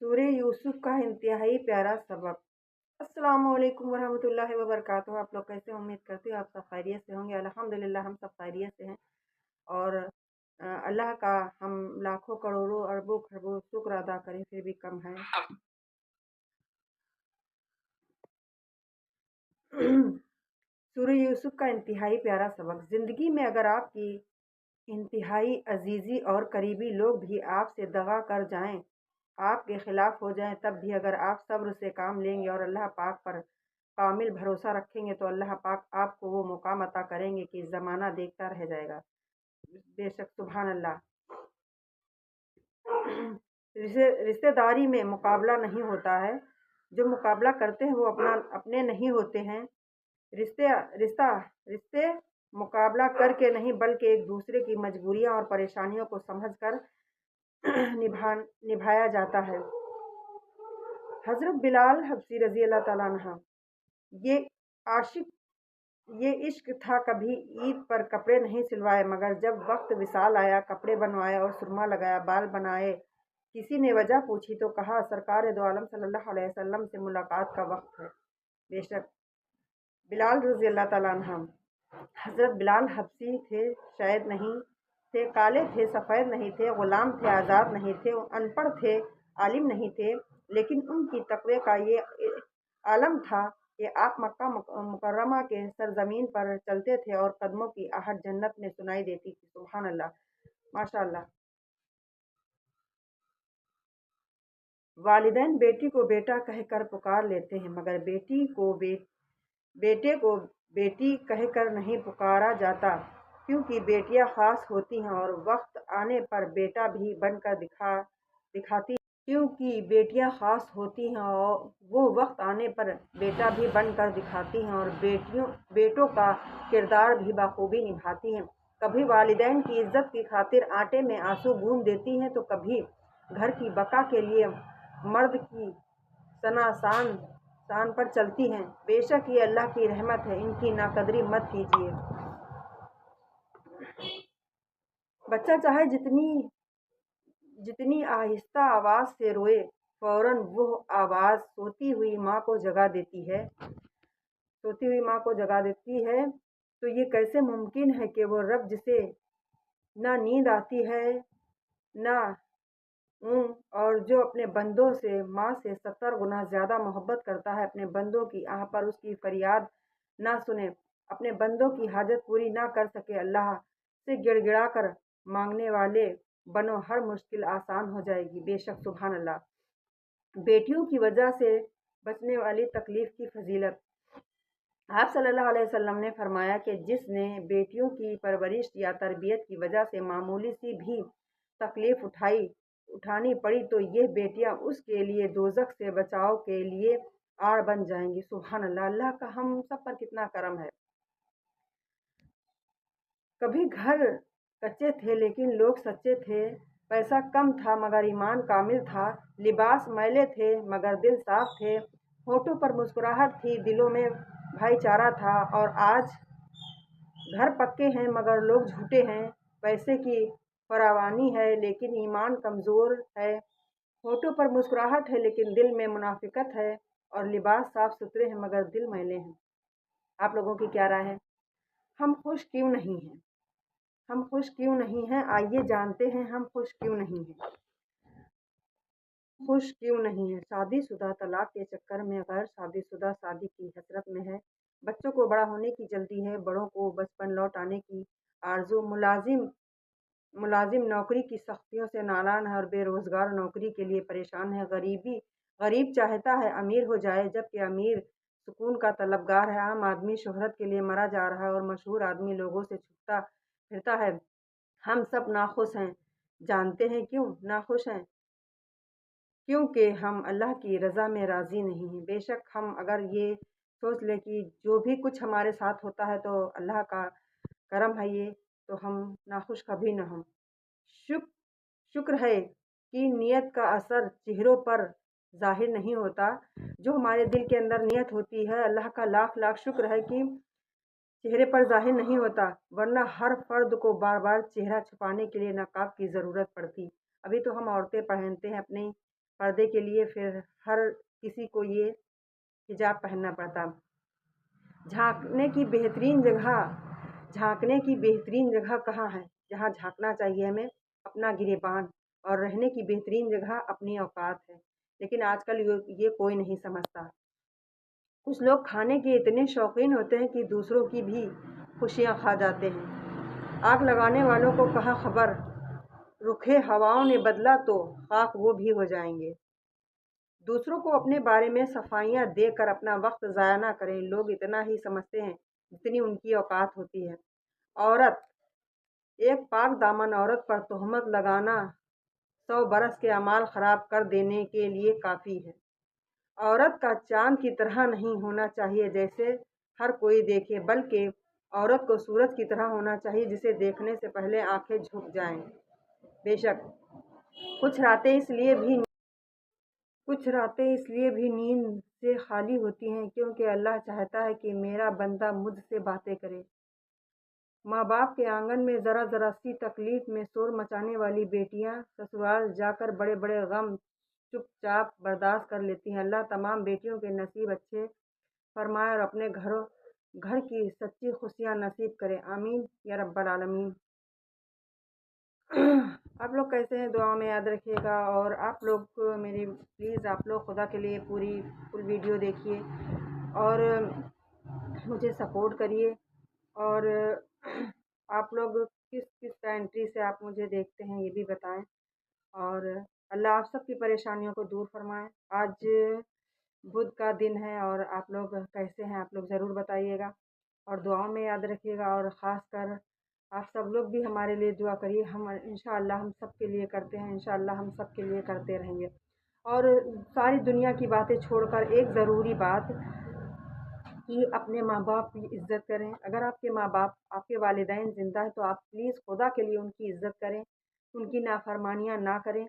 सूरह यूसुफ का इंतहाई प्यारा सबक। अस्सलाम वालेकुम वरहमतुल्लाहि वबरकातुहू। आप लोग कैसे? उम्मीद करती हूँ आप सब खैरियत से होंगे। अल्हम्दुलिल्लाह हम सब खैरियत से हैं। और अल्लाह का हम लाखों करोड़ों अरबों खरबों शुक्र अदा करें फिर भी कम है। सूरह यूसुफ का इंतहाई प्यारा सबक। ज़िंदगी में अगर आपकी इंतहाई अजीज़ी और करीबी लोग भी आपसे दगा कर जाएं, आपके खिलाफ हो जाएं, तब भी अगर आप सब्र से काम लेंगे और अल्लाह पाक पर कामिल भरोसा रखेंगे तो अल्लाह पाक आपको वो मुकाम अता करेंगे कि ज़माना देखता रह जाएगा। बेशक सुभान अल्लाह। रिश्तेदारी में मुकाबला नहीं होता है। जो मुकाबला करते हैं वो अपने नहीं होते हैं। रिश्ते रिश्ता रिश्ते मुकाबला करके नहीं बल्कि एक दूसरे की मजबूरियां और परेशानियों को समझकर निभाया जाता है। हज़रत बिलाल हबशी रज़ी अल्लाह ताला अन्हा, ये आशिक ये इश्क था, कभी ईद पर कपड़े नहीं सिलवाए, मगर जब वक्त विसाल आया कपड़े बनवाए और सुरमा लगाया, बाल बनाए। किसी ने वजह पूछी तो कहा सरकार दो आलम सल्लल्लाहु अलैहि वसल्लम से मुलाकात का वक्त है। बेशक बिलाल रज़ी अल्लाह ताला अन्हा, हज़रत बिलाल हबशी थे, शायद नहीं थे, काले थे, सफ़ेद नहीं थे, ग़ुलाम थे, आज़ाद नहीं थे, अनपढ़ थे, आलिम नहीं थे, लेकिन उनकी तक़वे का ये आलम था कि आप मक्का मुकर्रमा के सरजमीन पर चलते थे और कदमों की आहट जन्नत में सुनाई देती थी। सुभान अल्लाह, माशाअल्लाह। वालिदैन बेटी को बेटा कहकर पुकार लेते हैं, मगर बेटे को बेटी कहकर नहीं पुकारा जाता, क्योंकि बेटियां खास होती हैं और वक्त आने पर बेटा भी बनकर दिखाती क्योंकि बेटियां खास होती हैं और वो वक्त आने पर बेटा भी बनकर दिखाती हैं और बेटों का किरदार भी बखूबी निभाती हैं। कभी वालिदैन की इज्जत की खातिर आटे में आंसू गूंद देती हैं तो कभी घर की बका के लिए मर्द की शान पर चलती हैं। बेशक ये अल्लाह की रहमत है, इनकी नाकदरी मत कीजिए। बच्चा चाहे जितनी आहिस्ता आवाज़ से रोए, फौरन वो आवाज़ सोती हुई माँ को जगा देती है। तो ये कैसे मुमकिन है कि वो रब जिसे ना नींद आती है ना और जो अपने बंदों से माँ से 70 गुना ज़्यादा मोहब्बत करता है, अपने बंदों की आह पर उसकी फरियाद ना सुने, अपने बंदों की हाजत पूरी ना कर सके, अल्लाह से गिड़गिड़ा कर मांगने वाले बनो, हर मुश्किल आसान हो जाएगी। बेशक सुभान अल्लाह। बेटियों की वजह से बचने वाली तकलीफ की फजीलत। आप सल्लल्लाहु अलैहि वसल्लम ने फरमाया कि जिसने बेटियों की परवरिश या तरबियत की वजह से मामूली सी भी तकलीफ उठानी पड़ी तो ये बेटियां उसके लिए दोजख से बचाव के लिए आड़ बन जाएंगी। सुभान अल्लाह। अल्लाह का हम सब पर कितना करम है। कभी घर कच्चे थे लेकिन लोग सच्चे थे, पैसा कम था मगर ईमान कामिल था, लिबास मैले थे मगर दिल साफ थे, होठों पर मुस्कुराहट थी, दिलों में भाईचारा था। और आज घर पक्के हैं मगर लोग झूठे हैं, पैसे की फरावानी है लेकिन ईमान कमज़ोर है, होठों पर मुस्कुराहट है लेकिन दिल में मुनाफिकत है, और लिबास साफ सुथरे हैं मगर दिल मैले हैं। आप लोगों की क्या राय है? हम खुश क्यों नहीं हैं? आइए जानते हैं हम खुश क्यों नहीं हैं। शादीशुदा तलाक के चक्कर में, गैर शादीशुदा शादी की हसरत में है, बच्चों को बड़ा होने की जल्दी है, बड़ों को बचपन लौट आने की आरज़ू, मुलाजिम नौकरी की सख्तियों से नाराज़ है और बेरोज़गार नौकरी के लिए परेशान है। गरीब चाहता है अमीर हो जाए, जबकि अमीर सुकून का तलबगार है। आम आदमी शोहरत के लिए मरा जा रहा है और मशहूर आदमी लोगों से छुपता फिरता है। हम सब नाखुश हैं। जानते हैं क्यों नाखुश हैं? क्योंकि हम अल्लाह की रज़ा में राज़ी नहीं हैं। बेशक हम अगर ये सोच लें कि जो भी कुछ हमारे साथ होता है तो अल्लाह का करम है ये, तो हम नाखुश कभी न हों। शुक्र है कि नियत का असर चेहरों पर ज़ाहिर नहीं होता। जो हमारे दिल के अंदर नियत होती है, अल्लाह का लाख लाख शुक्र है कि चेहरे पर ज़ाहिर नहीं होता, वरना हर फर्द को बार बार चेहरा छुपाने के लिए नकाब की ज़रूरत पड़ती। अभी तो हम औरतें पहनते हैं अपनी पर्दे के लिए फिर हर किसी को ये हिजाब पहनना पड़ता। झांकने की बेहतरीन जगह कहाँ है? जहाँ झांकना चाहिए हमें अपना गिरेबान, और रहने की बेहतरीन जगह अपनी औकात है। लेकिन आजकल ये कोई नहीं समझता। कुछ लोग खाने के इतने शौकीन होते हैं कि दूसरों की भी खुशियाँ खा जाते हैं। आग लगाने वालों को कहा खबर, रुखे हवाओं ने बदला तो खाक वो भी हो जाएंगे। दूसरों को अपने बारे में सफाइयाँ देकर अपना वक्त ज़ाया ना करें। लोग इतना ही समझते हैं जितनी उनकी औकात होती है। औरत, एक पाक दामन औरत पर तोहमत लगाना 100 बरस के अमाल खराब कर देने के लिए काफ़ी है। औरत का चाँद की तरह नहीं होना चाहिए जैसे हर कोई देखे, बल्कि औरत को सूरज की तरह होना चाहिए जिसे देखने से पहले आंखें झुक जाएं। बेशक कुछ रातें इसलिए भी नींद से खाली होती हैं क्योंकि अल्लाह चाहता है कि मेरा बंदा मुझसे बातें करे। माँ बाप के आंगन में ज़रा सी तकलीफ में शोर मचाने वाली बेटियाँ ससुराल जाकर बड़े बड़े गम चुपचाप बर्दाश्त कर लेती हैं। अल्लाह तमाम बेटियों के नसीब अच्छे फरमाए और अपने घर की सच्ची खुशियाँ नसीब करे। आमीन या रब्बल आलमीन। आप लोग कैसे हैं? दुआ में याद रखिएगा। और आप लोग मेरी प्लीज़ आप लोग खुदा के लिए फुल वीडियो देखिए और मुझे सपोर्ट करिए। और आप लोग किस किस कंट्री से आप मुझे देखते हैं ये भी बताएं। और अल्लाह आप सबकी परेशानियों को दूर फरमाए। आज बुध का दिन है और आप लोग कैसे हैं आप लोग ज़रूर बताइएगा और दुआओं में याद रखिएगा। और ख़ास कर आप सब लोग भी हमारे लिए दुआ करिए। हम इंशाअल्लाह हम सब के लिए करते हैं, इंशाअल्लाह हम सब के लिए करते रहेंगे। और सारी दुनिया की बातें छोड़कर एक ज़रूरी बात कि अपने माँ बाप की इज़्ज़त करें। अगर आपके माँ बाप, आपके वालिदैन ज़िंदा हैं तो आप प्लीज़ खुदा के लिए उनकी इज़्ज़त करें, उनकी नाफरमानियाँ ना करें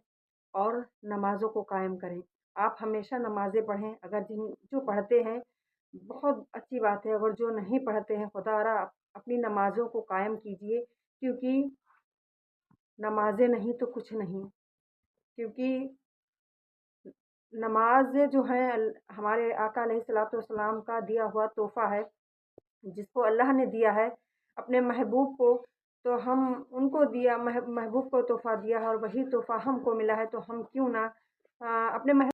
और नमाज़ों को कायम करें। आप हमेशा नमाज़ें पढ़ें। अगर जो पढ़ते हैं बहुत अच्छी बात है, अगर जो नहीं पढ़ते हैं खुदारा अपनी नमाज़ों को कायम कीजिए, क्योंकि नमाज़ें नहीं तो कुछ नहीं। क्योंकि नमाज़ जो है हमारे आका अलैहिस्सलातु वस्सलाम का दिया हुआ तोहफ़ा है, जिसको अल्लाह ने दिया है अपने महबूब को, तो हम उनको दिया, महबूब को तोहफ़ा दिया है और वही तोहफ़ा हमको मिला है, तो हम क्यों ना अपने